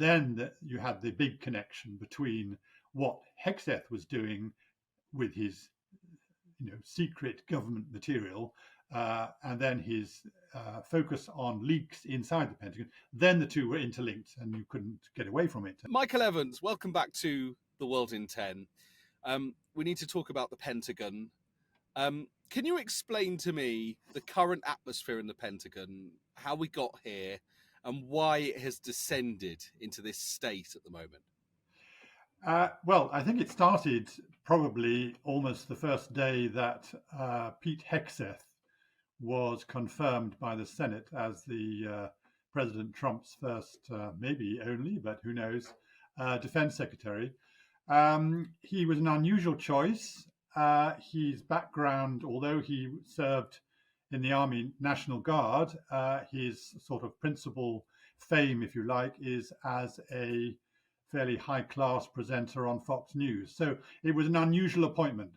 then you had the big connection between what Hegseth was doing with his secret government material, and then his focus on leaks inside the Pentagon. Then the two were interlinked, and you couldn't get away from it. Michael Evans, welcome back to The World in 10. We need to talk about the Pentagon. Can you explain to me the current atmosphere in the Pentagon, how we got here, and why it has descended into this state at the moment? Well, I think it started probably almost the first day that Pete Hegseth was confirmed by the Senate as the President Trump's first, maybe only, but who knows, defense secretary. He was an unusual choice. His background, although he served in the Army National Guard, his sort of principal fame, if you like, is as a fairly high-class presenter on Fox News. So it was an unusual appointment.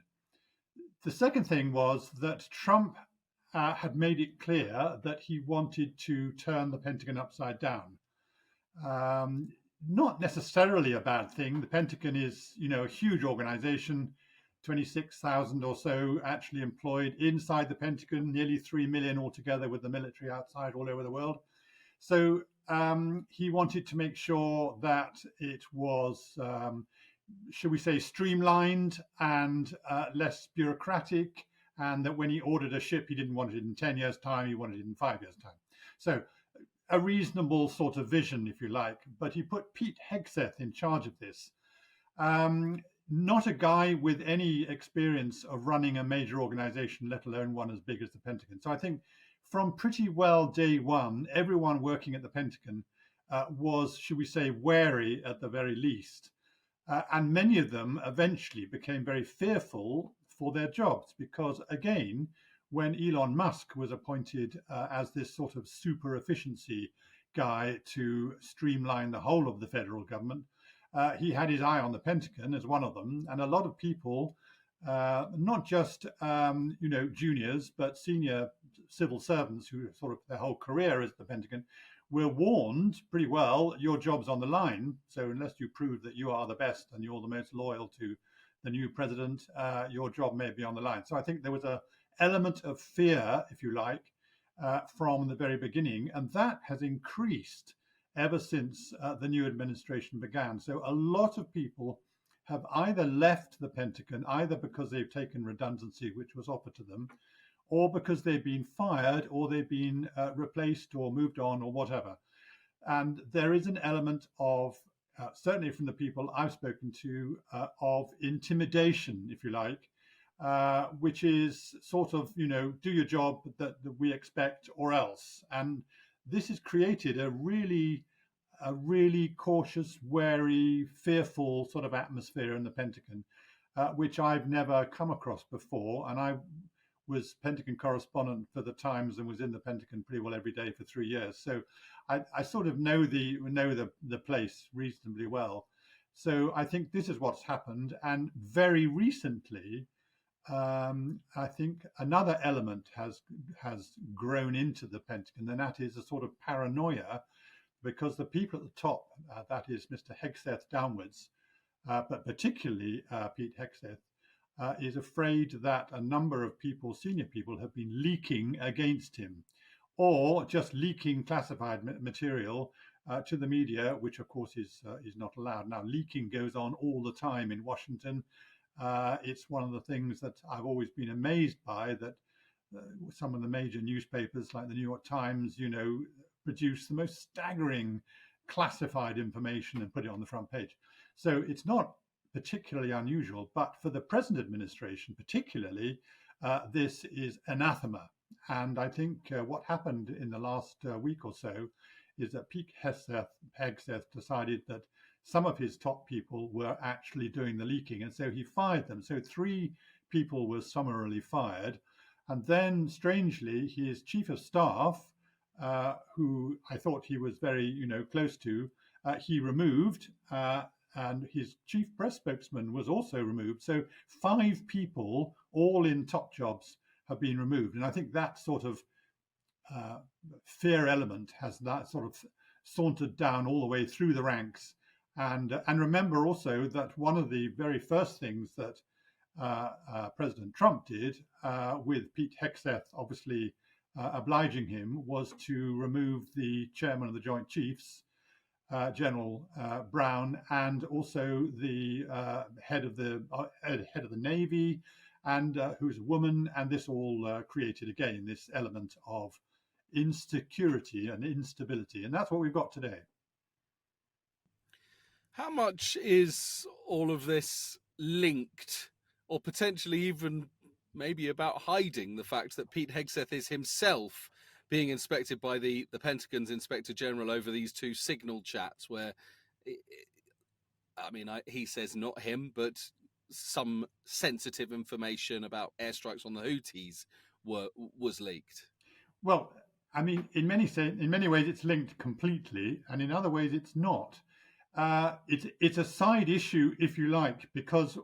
The second thing was that Trump had made it clear that he wanted to turn the Pentagon upside down. Not necessarily a bad thing. The Pentagon is, a huge organization, 26,000 or so actually employed inside the Pentagon, nearly 3 million altogether with the military outside all over the world. So he wanted to make sure that it was, should we say, streamlined and less bureaucratic, and that when he ordered a ship, he didn't want it in 10 years' time, he wanted it in 5 years' time. So a reasonable sort of vision, if you like, but he put Pete Hegseth in charge of this. Not a guy with any experience of running a major organization, let alone one as big as the Pentagon. So I think from pretty well day one, everyone working at the Pentagon was, should we say, wary at the very least. And many of them eventually became very fearful for their jobs because, again, when Elon Musk was appointed as this sort of super efficiency guy to streamline the whole of the federal government, he had his eye on the Pentagon as one of them. And a lot of people, not just, juniors, but senior civil servants who sort of their whole career is the Pentagon, were warned pretty well, your job's on the line. So unless you prove that you are the best and you're the most loyal to the new president, your job may be on the line. So I think there was an element of fear, if you like, from the very beginning. And that has increased ever since the new administration began. So a lot of people have either left the Pentagon, either because they've taken redundancy, which was offered to them, or because they've been fired, or they've been replaced or moved on or whatever. And there is an element of, certainly from the people I've spoken to, of intimidation, if you like, which is sort of, do your job that we expect or else. And this has created a really cautious, wary, fearful sort of atmosphere in the Pentagon, which I've never come across before. And I was Pentagon correspondent for the Times and was in the Pentagon pretty well every day for 3 years. So I sort of know the place reasonably well. So I think this is what's happened. And very recently, I think another element has grown into the Pentagon, and that is a sort of paranoia, because the people at the top, that is Mr. Hegseth downwards, but particularly Pete Hegseth, is afraid that a number of people, senior people, have been leaking against him, or just leaking classified material to the media, which of course is not allowed. Now, leaking goes on all the time in Washington. It's one of the things that I've always been amazed by, that some of the major newspapers like the New York Times, produce the most staggering classified information and put it on the front page. So it's not particularly unusual, but for the present administration particularly, this is anathema. And I think what happened in the last week or so is that Pete Hegseth decided that some of his top people were actually doing the leaking, and so he fired them. So 3 people were summarily fired. And then, strangely, his chief of staff, who I thought he was very, close to, he removed, and his chief press spokesman was also removed. So 5 people, all in top jobs, have been removed. And I think that sort of fear element has that sort of sauntered down all the way through the ranks. And remember also that one of the very first things that President Trump did, with Pete Hegseth obviously obliging him, was to remove the chairman of the Joint Chiefs, General Brown, and also the head of the Navy, and who's a woman. And this all created again this element of insecurity and instability, and that's what we've got today. How much is all of this linked, or potentially even maybe about hiding the fact that Pete Hegseth is himself being inspected by the Pentagon's Inspector General over these two signal chats where, he says not him, but some sensitive information about airstrikes on the Houthis was leaked? Well, I mean, in many ways it's linked completely, and in other ways it's not. It's a side issue, if you like, because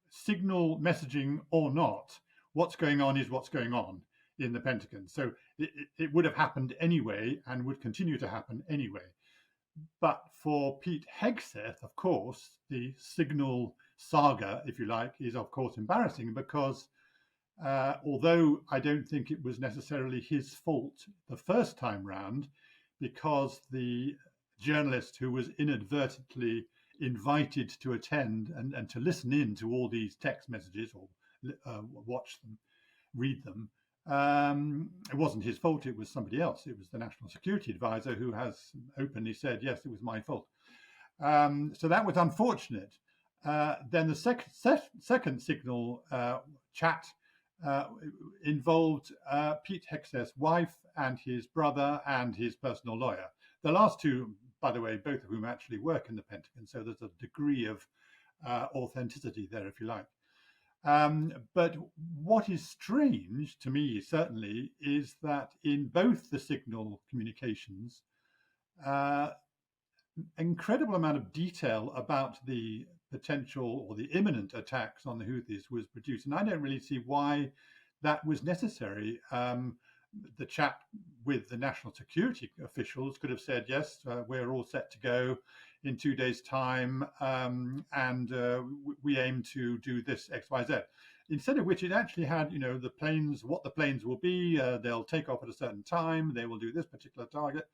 signal messaging or not, what's going on is what's going on in the Pentagon. So it would have happened anyway and would continue to happen anyway. But for Pete Hegseth, of course, the signal saga, if you like, is of course embarrassing because although I don't think it was necessarily his fault the first time round, because the journalist who was inadvertently invited to attend and to listen in to all these text messages or watch them, read them, it wasn't his fault. It was somebody else. It was the National Security Advisor who has openly said, yes, it was my fault. So that was unfortunate. Then the second signal chat involved Pete Hegseth's wife and his brother and his personal lawyer. The last two, by the way, both of whom actually work in the Pentagon, so there's a degree of authenticity there, if you like. But what is strange to me, certainly, is that in both the signal communications, incredible amount of detail about the potential or the imminent attacks on the Houthis was produced. And I don't really see why that was necessary. The chat with the national security officials could have said, yes, we're all set to go in 2 days' time, and we aim to do this X, Y, Z. Instead of which it actually had, the planes, what the planes will be, they'll take off at a certain time, they will do this particular target.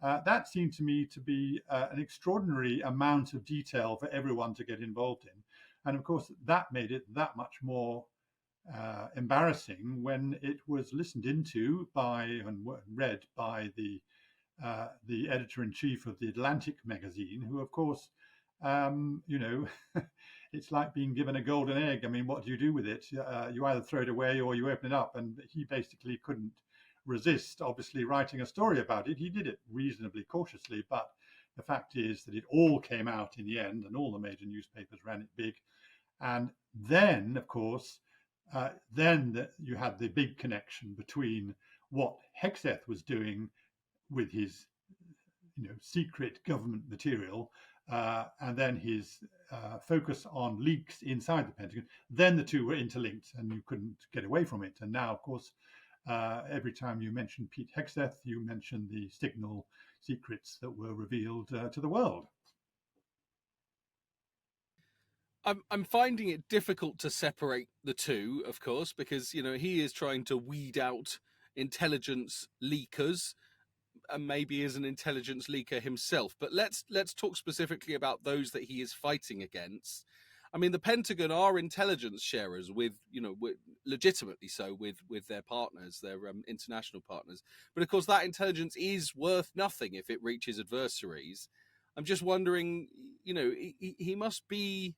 That seemed to me to be an extraordinary amount of detail for everyone to get involved in. And of course, that made it that much more embarrassing when it was listened into by and read by the editor-in-chief of the Atlantic magazine, who, of course, it's like being given a golden egg. I mean, what do you do with it? You either throw it away or you open it up. And he basically couldn't resist, obviously, writing a story about it. He did it reasonably cautiously, but the fact is that it all came out in the end, and all the major newspapers ran it big. And then, of course, you had the big connection between what Hegseth was doing with his, secret government material, and then his focus on leaks inside the Pentagon. Then the two were interlinked, and you couldn't get away from it. And now, of course, every time you mention Pete Hegseth, you mention the signal secrets that were revealed to the world. I'm finding it difficult to separate the two, of course, because he is trying to weed out intelligence leakers, and maybe is an intelligence leaker himself. But let's talk specifically about those that he is fighting against. I mean, the Pentagon are intelligence sharers with legitimately so with their partners, their international partners. But of course, that intelligence is worth nothing if it reaches adversaries. I'm just wondering, he must be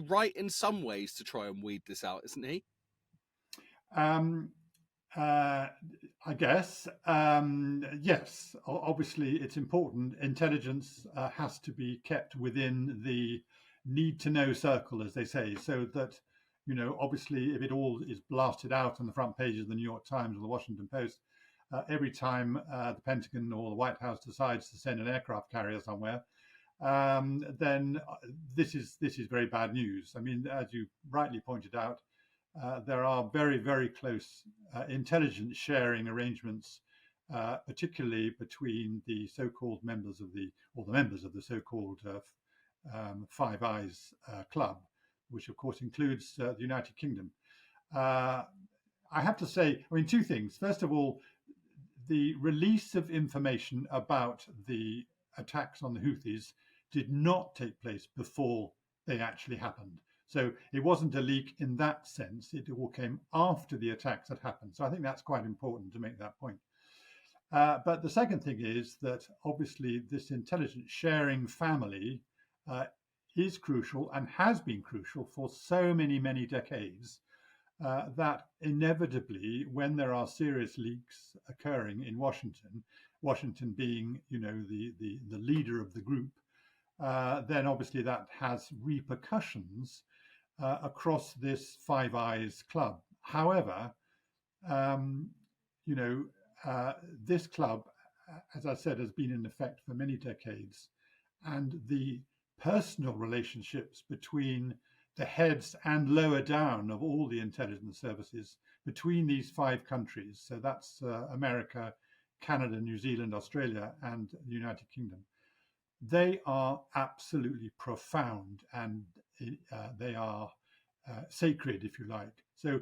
right in some ways to try and weed this out, isn't he? I guess, yes. Obviously, it's important. Intelligence has to be kept within the need-to-know circle, as they say, so that, obviously, if it all is blasted out on the front pages of the New York Times or the Washington Post, every time the Pentagon or the White House decides to send an aircraft carrier somewhere, then this is very bad news. I mean, as you rightly pointed out, there are very, very close intelligence sharing arrangements particularly between the so-called members of the so-called Five Eyes Club, which of course includes the United Kingdom. I have to say, I mean, two things. First of all, the release of information about the attacks on the Houthis did not take place before they actually happened. So it wasn't a leak in that sense. It all came after the attacks had happened. So I think that's quite important to make that point. But the second thing is that obviously this intelligence sharing family is crucial and has been crucial for so many, many decades. That inevitably, when there are serious leaks occurring in Washington, Washington being, the leader of the group, then obviously that has repercussions across this Five Eyes Club. However, this club, as I said, has been in effect for many decades, and the personal relationships between the heads and lower down of all the intelligence services between these five countries. So that's America, Canada, New Zealand, Australia, and the United Kingdom. They are absolutely profound, and they are sacred, if you like. So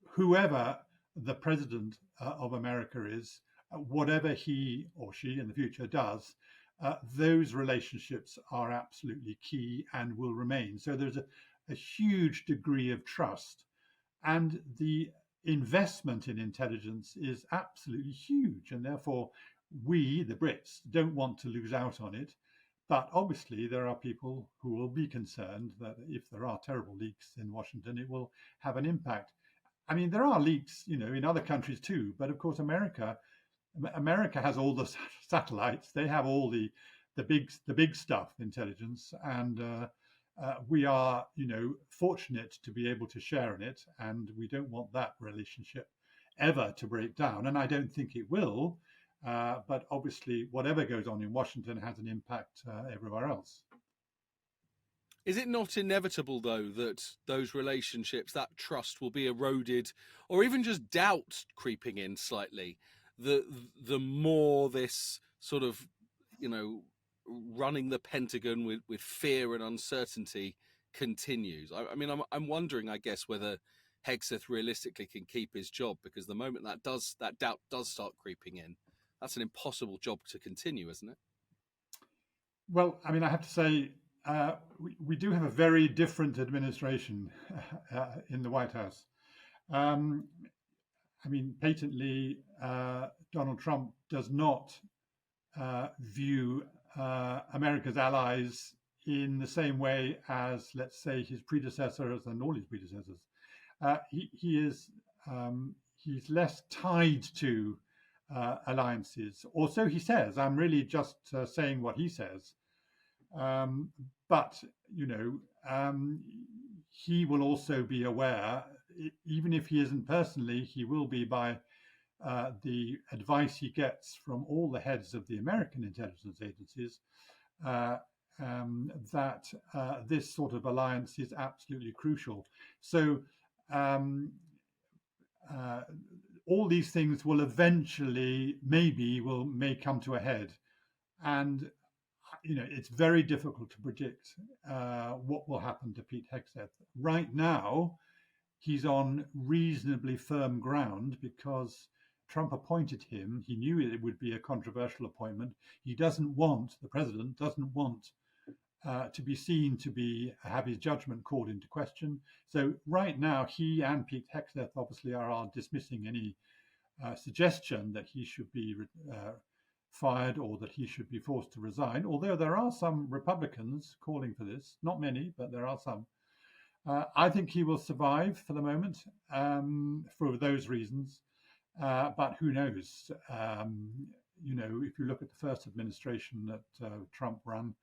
whoever the president of America is, whatever he or she in the future does, those relationships are absolutely key and will remain. So there's a huge degree of trust, and the investment in intelligence is absolutely huge, and therefore we, the Brits, don't want to lose out on it. But obviously there are people who will be concerned that if there are terrible leaks in Washington, it will have an impact. I mean, there are leaks, in other countries too, but of course America has all the satellites. They have all the big stuff, intelligence, and we are, fortunate to be able to share in it, and we don't want that relationship ever to break down, and I don't think it will. But obviously, whatever goes on in Washington has an impact everywhere else. Is it not inevitable, though, that those relationships, that trust will be eroded, or even just doubt creeping in slightly, the more this sort of, running the Pentagon with fear and uncertainty continues? I mean, I'm wondering, I guess, whether Hegseth realistically can keep his job, because the moment that doubt does start creeping in, that's an impossible job to continue, isn't it? Well, I mean, I have to say, we do have a very different administration in the White House. I mean, patently, Donald Trump does not view America's allies in the same way as, let's say, his predecessors and all his predecessors. He's less tied to alliances, or so he says. I'm really just saying what he says. But he will also be aware, even if he isn't personally, he will be by the advice he gets from all the heads of the American intelligence agencies, that this sort of alliance is absolutely crucial. So all these things will eventually, may come to a head, and it's very difficult to predict what will happen to Pete Hegseth. Right now, he's on reasonably firm ground because Trump appointed him. He knew it would be a controversial appointment. The president doesn't want to be seen to have his judgment called into question. So right now, he and Pete Hegseth obviously are dismissing any suggestion that he should be fired or that he should be forced to resign, although there are some Republicans calling for this. Not many, but there are some. I think he will survive for the moment for those reasons, but who knows? If you look at the first administration that Trump ran,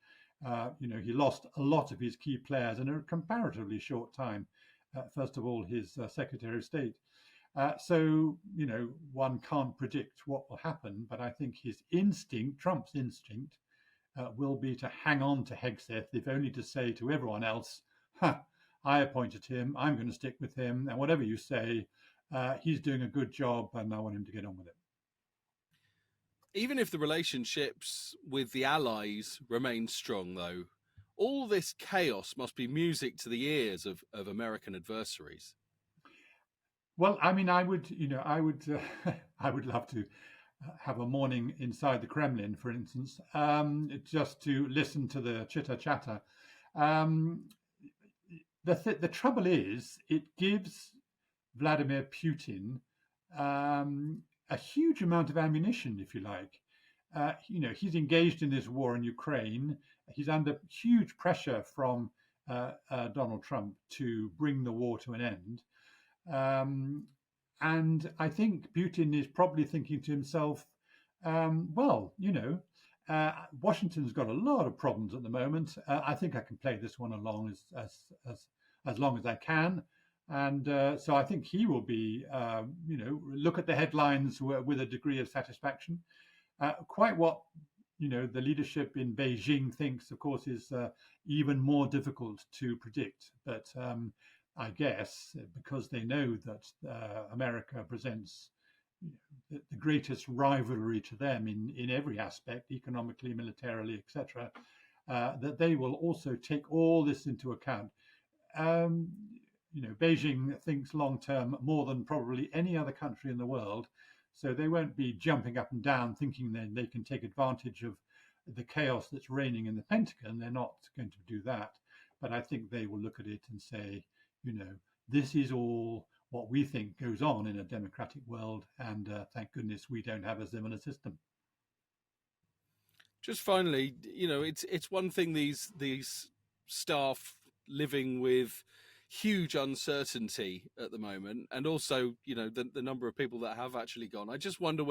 he lost a lot of his key players in a comparatively short time. First of all, his Secretary of State. So one can't predict what will happen, but I think Trump's instinct, will be to hang on to Hegseth, if only to say to everyone else, I appointed him, I'm going to stick with him, and whatever you say, he's doing a good job, and I want him to get on with it. Even if the relationships with the Allies remain strong, though, all this chaos must be music to the ears of American adversaries. Well, I mean, I would love to have a morning inside the Kremlin, for instance, just to listen to the chitter chatter. Um, the trouble is, it gives Vladimir Putin a huge amount of ammunition, if you like. He's engaged in this war in Ukraine. He's under huge pressure from Donald Trump to bring the war to an end. Um, and I think Putin is probably thinking to himself, well, Washington's got a lot of problems at the moment. I think I can play this one along as long as I can. And so I think he will be, look at the headlines with a degree of satisfaction. Quite what the leadership in Beijing thinks, of course, is even more difficult to predict. But I guess because they know that America presents the greatest rivalry to them in every aspect, economically, militarily, etc., that they will also take all this into account. Um, Beijing thinks long term more than probably any other country in the world. So they won't be jumping up and down thinking that they can take advantage of the chaos that's reigning in the Pentagon. They're not going to do that. But I think they will look at it and say, this is all what we think goes on in a democratic world. And thank goodness we don't have a similar system. Just finally, it's one thing these staff living with huge uncertainty at the moment, and also the number of people that have actually gone. I just wonder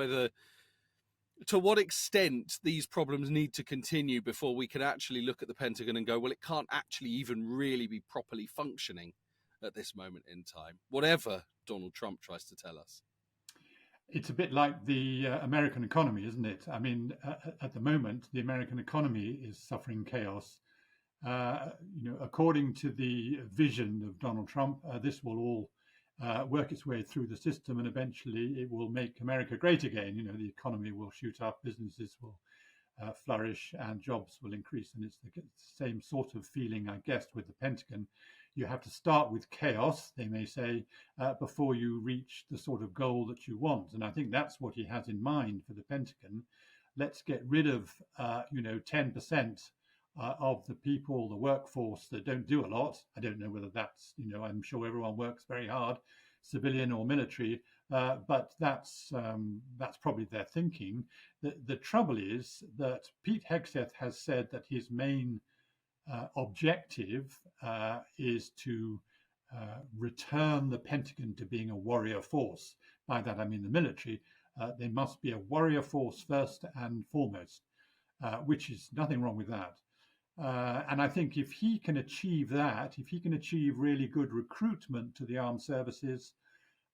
to what extent these problems need to continue before we can actually look at the Pentagon and go, well, it can't actually even really be properly functioning at this moment in time, whatever Donald Trump tries to tell us. It's a bit like the American economy, isn't it? I mean, at the moment, the American economy is suffering chaos. According to the vision of Donald Trump, this will all work its way through the system, and eventually it will make America great again. The economy will shoot up, businesses will flourish, and jobs will increase. And it's the same sort of feeling, I guess, with the Pentagon. You have to start with chaos, they may say, before you reach the sort of goal that you want. And I think that's what he has in mind for the Pentagon. Let's get rid of, 10% of the people, the workforce that don't do a lot. I don't know whether that's, I'm sure everyone works very hard, civilian or military, but that's probably their thinking. The trouble is that Pete Hegseth has said that his main objective is to return the Pentagon to being a warrior force. By that I mean the military. They must be a warrior force first and foremost, which is nothing wrong with that. And I think if he can achieve that, if he can achieve really good recruitment to the armed services,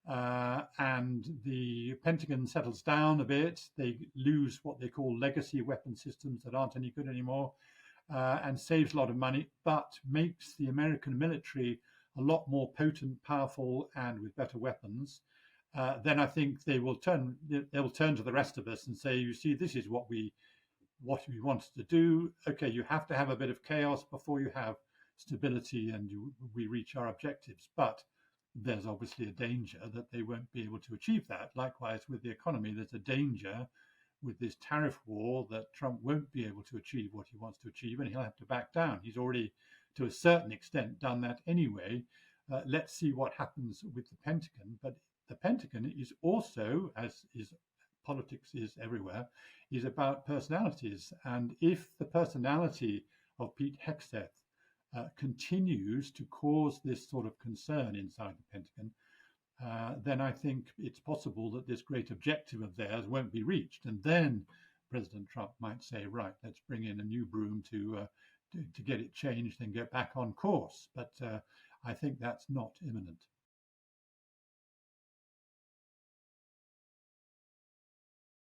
and the Pentagon settles down a bit, they lose what they call legacy weapon systems that aren't any good anymore, and saves a lot of money, but makes the American military a lot more potent, powerful, and with better weapons. Then I think they will turn to the rest of us and say, you see, this is what we want to do. Okay, you have to have a bit of chaos before you have stability and we reach our objectives. But there's obviously a danger that they won't be able to achieve that. Likewise, with the economy, there's a danger with this tariff war that Trump won't be able to achieve what he wants to achieve, and he'll have to back down. He's already, to a certain extent, done that anyway. Let's see what happens with the Pentagon. But the Pentagon is also, as is politics is everywhere, is about personalities. And if the personality of Pete Hegseth continues to cause this sort of concern inside the Pentagon, then I think it's possible that this great objective of theirs won't be reached. And then President Trump might say, right, let's bring in a new broom to get it changed and get back on course. But I think that's not imminent.